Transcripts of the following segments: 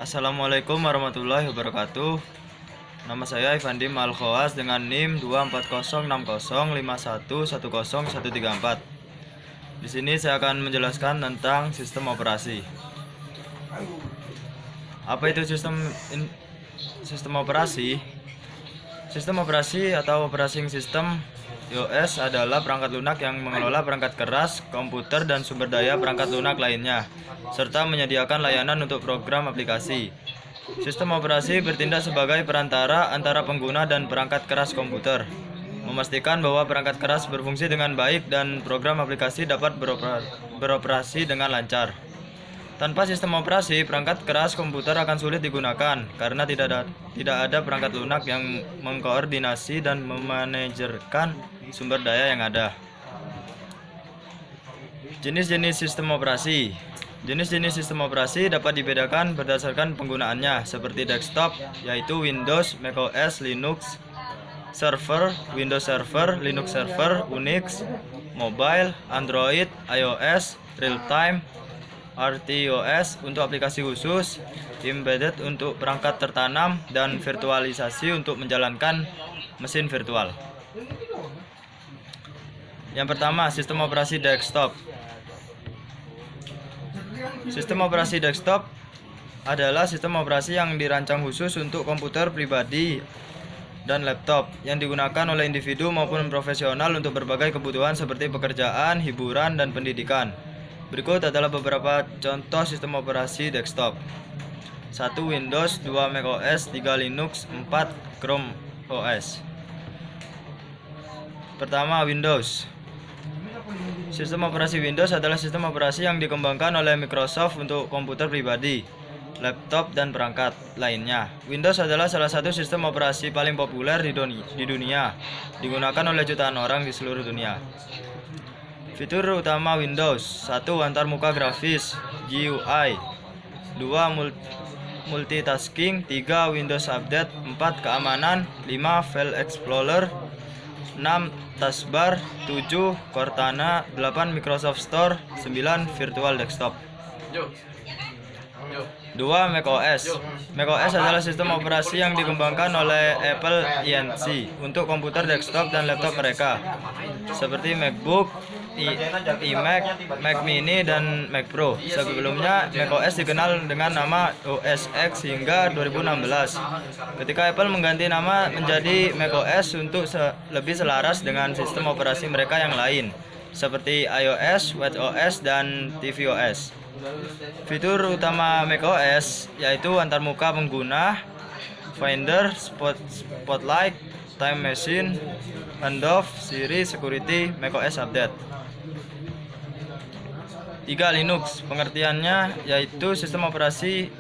Assalamualaikum warahmatullahi wabarakatuh. Nama saya Ivandim Al-Khawas dengan NIM 2406051101334. Di sini saya akan menjelaskan tentang sistem operasi. Apa itu sistem operasi? Sistem operasi atau operating system iOS adalah perangkat lunak yang mengelola perangkat keras, komputer, dan sumber daya perangkat lunak lainnya, serta menyediakan layanan untuk program aplikasi. Sistem operasi bertindak sebagai perantara antara pengguna dan perangkat keras komputer, memastikan bahwa perangkat keras berfungsi dengan baik dan program aplikasi dapat beroperasi dengan lancar. Tanpa sistem operasi, perangkat keras komputer akan sulit digunakan karena tidak ada perangkat lunak yang mengkoordinasi dan memanajerkan sumber daya yang ada. Jenis-jenis sistem operasi. Jenis-jenis sistem operasi dapat dibedakan berdasarkan penggunaannya, seperti desktop, yaitu Windows, macOS, Linux, server, Windows Server, Linux Server, Unix, mobile, Android, iOS, real-time, RTOS untuk aplikasi khusus, embedded untuk perangkat tertanam, dan virtualisasi untuk menjalankan mesin virtual. Yang pertama, sistem operasi desktop. Sistem operasi desktop adalah sistem operasi yang dirancang khusus untuk komputer pribadi dan laptop yang digunakan oleh individu maupun profesional untuk berbagai kebutuhan seperti pekerjaan, hiburan, dan pendidikan. Berikut adalah beberapa contoh sistem operasi desktop. 1. Windows, 2. macOS, 3. Linux, 4. Chrome OS. Pertama, Windows. Sistem operasi Windows adalah sistem operasi yang dikembangkan oleh Microsoft untuk komputer pribadi, laptop, dan perangkat lainnya. Windows adalah salah satu sistem operasi paling populer di dunia, digunakan oleh jutaan orang di seluruh dunia. Fitur utama Windows: 1. Antarmuka grafis GUI, 2. Multitasking, 3. Windows Update, 4. Keamanan, 5. File Explorer, 6. Taskbar, 7. Cortana, 8. Microsoft Store, 9. Virtual Desktop. 2. macOS. macOS adalah sistem operasi yang dikembangkan oleh Apple Inc. untuk komputer desktop dan laptop mereka, seperti MacBook, iMac, Mac Mini, dan Mac Pro. Sebelumnya, macOS dikenal dengan nama OS X hingga 2016, ketika Apple mengganti nama menjadi macOS untuk lebih selaras dengan sistem operasi mereka yang lain, seperti iOS, watchOS, dan tvOS. Fitur utama macOS yaitu antarmuka pengguna, Finder, Spotlight, Time Machine, Handoff, Siri, Security, macOS Update. 3. Linux. Pengertiannya yaitu sistem operasi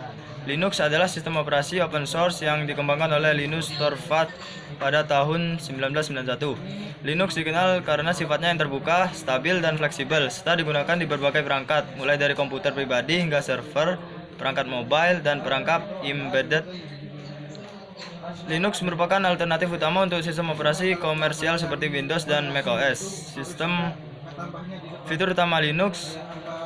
Linux adalah sistem operasi open source yang dikembangkan oleh Linus Torvalds pada tahun 1991. Linux dikenal karena sifatnya yang terbuka, stabil, dan fleksibel, serta digunakan di berbagai perangkat, mulai dari komputer pribadi hingga server, perangkat mobile, dan perangkat embedded. Linux merupakan alternatif utama untuk sistem operasi komersial seperti Windows dan macOS. Fitur utama Linux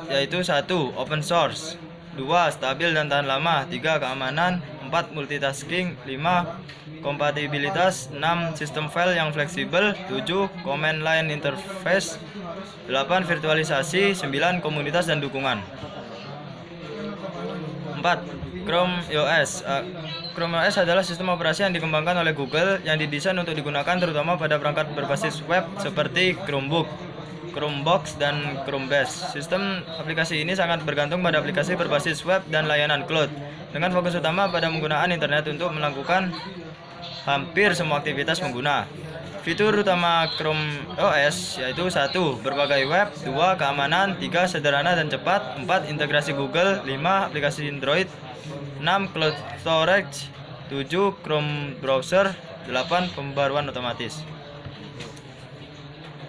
yaitu 1. Open source, 2. Stabil dan tahan lama, 3. Keamanan, 4. Multitasking, 5. Kompatibilitas, 6. Sistem file yang fleksibel, 7. Command line interface, 8. Virtualisasi, 9. Komunitas dan dukungan. 4. Chrome OS. Chrome OS adalah sistem operasi yang dikembangkan oleh Google yang didesain untuk digunakan terutama pada perangkat berbasis web seperti Chromebook, Chromebox, dan Chromebase. Sistem aplikasi ini sangat bergantung pada aplikasi berbasis web dan layanan cloud, dengan fokus utama pada penggunaan internet untuk melakukan hampir semua aktivitas pengguna. Fitur utama Chrome OS yaitu 1. Berbagai web, 2. Keamanan, 3. Sederhana dan cepat, 4. Integrasi Google, 5. Aplikasi Android, 6. Cloud storage, 7. Chrome browser, 8. Pembaruan otomatis.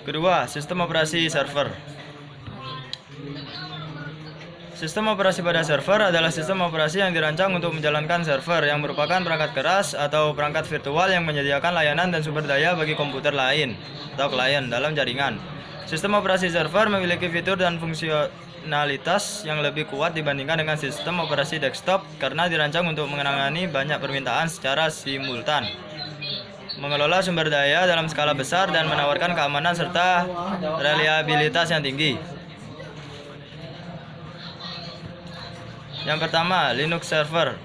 Kedua, sistem operasi server. Sistem operasi pada server adalah sistem operasi yang dirancang untuk menjalankan server, yang merupakan perangkat keras atau perangkat virtual yang menyediakan layanan dan sumber daya bagi komputer lain atau klien dalam jaringan. Sistem operasi server memiliki fitur dan fungsi fungsionalitas yang lebih kuat dibandingkan dengan sistem operasi desktop karena dirancang untuk menangani banyak permintaan secara simultan, mengelola sumber daya dalam skala besar, dan menawarkan keamanan serta reliabilitas yang tinggi. Yang pertama, Linux Server.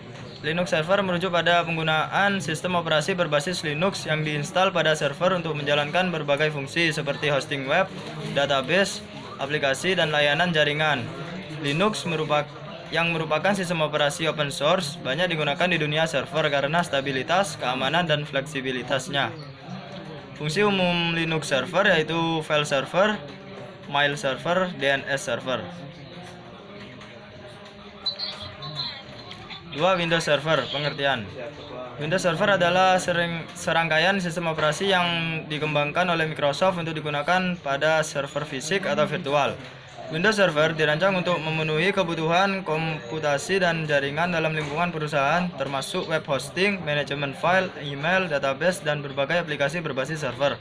Linux Server merujuk pada penggunaan sistem operasi berbasis Linux yang diinstal pada server untuk menjalankan berbagai fungsi seperti hosting web, database, aplikasi, dan layanan jaringan. Linux merupakan sistem operasi open source, banyak digunakan di dunia server karena stabilitas, keamanan, dan fleksibilitasnya. Fungsi umum Linux Server yaitu file server, mail server, DNS server. 2. Windows Server. Pengertian. Windows Server adalah serangkaian sistem operasi yang dikembangkan oleh Microsoft untuk digunakan pada server fisik atau virtual. Windows Server dirancang untuk memenuhi kebutuhan komputasi dan jaringan dalam lingkungan perusahaan, termasuk web hosting, manajemen file, email, database, dan berbagai aplikasi berbasis server.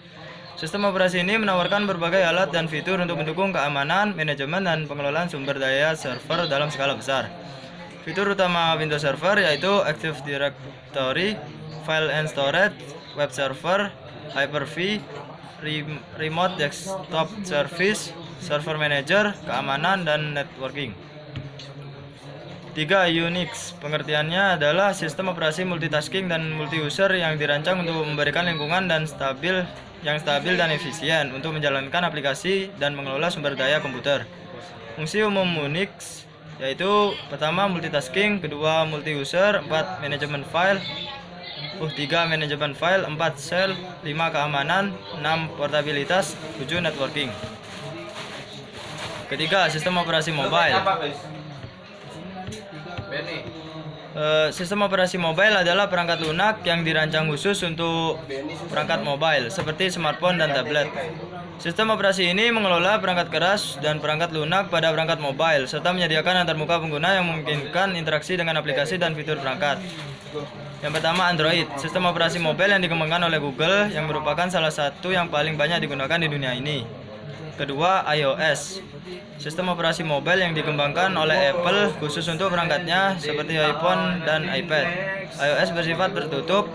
Sistem operasi ini menawarkan berbagai alat dan fitur untuk mendukung keamanan, manajemen, dan pengelolaan sumber daya server dalam skala besar. Fitur utama Windows Server yaitu Active Directory, File and Storage, Web Server, Hyper-V, Remote Desktop Service, Server Manager, keamanan, dan networking. 3. Unix. Pengertiannya adalah sistem operasi multitasking dan multi-user yang dirancang untuk memberikan lingkungan yang stabil dan efisien untuk menjalankan aplikasi dan mengelola sumber daya komputer. Fungsi umum Unix yaitu pertama multitasking, kedua multi-user, 4 manajemen file, 3 manajemen file, 4 shell, 5 keamanan, 6 portabilitas, 7 networking. Ketiga, sistem operasi mobile. Sistem operasi mobile adalah perangkat lunak yang dirancang khusus untuk perangkat mobile seperti smartphone dan tablet. Sistem operasi ini mengelola perangkat keras dan perangkat lunak pada perangkat mobile serta menyediakan antarmuka pengguna yang memungkinkan interaksi dengan aplikasi dan fitur perangkat. Yang pertama, Android, sistem operasi mobile yang dikembangkan oleh Google yang merupakan salah satu yang paling banyak digunakan di dunia ini. Kedua, iOS, sistem operasi mobile yang dikembangkan oleh Apple khusus untuk perangkatnya seperti iPhone dan iPad. iOS bersifat tertutup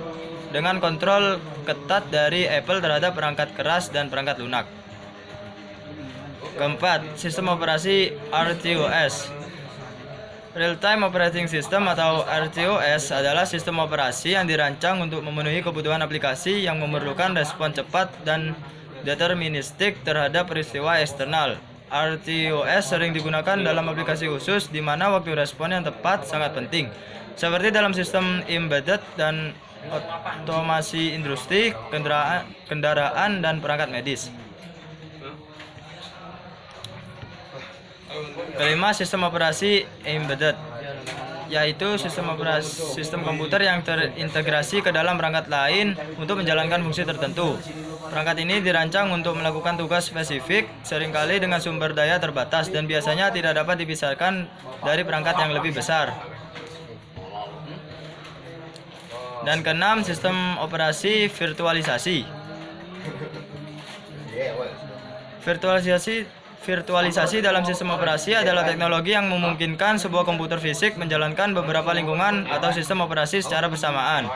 dengan kontrol ketat dari Apple terhadap perangkat keras dan perangkat lunak. Keempat, sistem operasi RTOS. Real-Time Operating System atau RTOS adalah sistem operasi yang dirancang untuk memenuhi kebutuhan aplikasi yang memerlukan respon cepat dan deterministik terhadap peristiwa eksternal. RTOS sering digunakan dalam aplikasi khusus di mana waktu respon yang tepat sangat penting, seperti dalam sistem embedded dan otomasi industri, kendaraan, dan perangkat medis. Kelima, sistem operasi embedded, yaitu sistem komputer yang terintegrasi ke dalam perangkat lain untuk menjalankan fungsi tertentu. Perangkat ini dirancang untuk melakukan tugas spesifik, seringkali dengan sumber daya terbatas dan biasanya tidak dapat dipisahkan dari perangkat yang lebih besar. Dan keenam, sistem operasi virtualisasi. Virtualisasi dalam sistem operasi adalah teknologi yang memungkinkan sebuah komputer fisik menjalankan beberapa lingkungan atau sistem operasi secara bersamaan.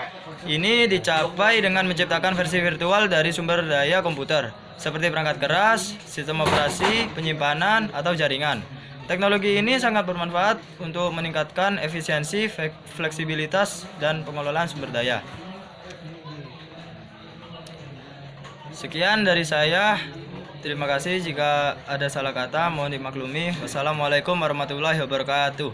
Ini dicapai dengan menciptakan versi virtual dari sumber daya komputer, seperti perangkat keras, sistem operasi, penyimpanan, atau jaringan. Teknologi ini sangat bermanfaat untuk meningkatkan efisiensi, fleksibilitas, dan pengelolaan sumber daya. Sekian dari saya. Terima kasih. Jika ada salah kata mohon dimaklumi. Wassalamualaikum warahmatullahi wabarakatuh.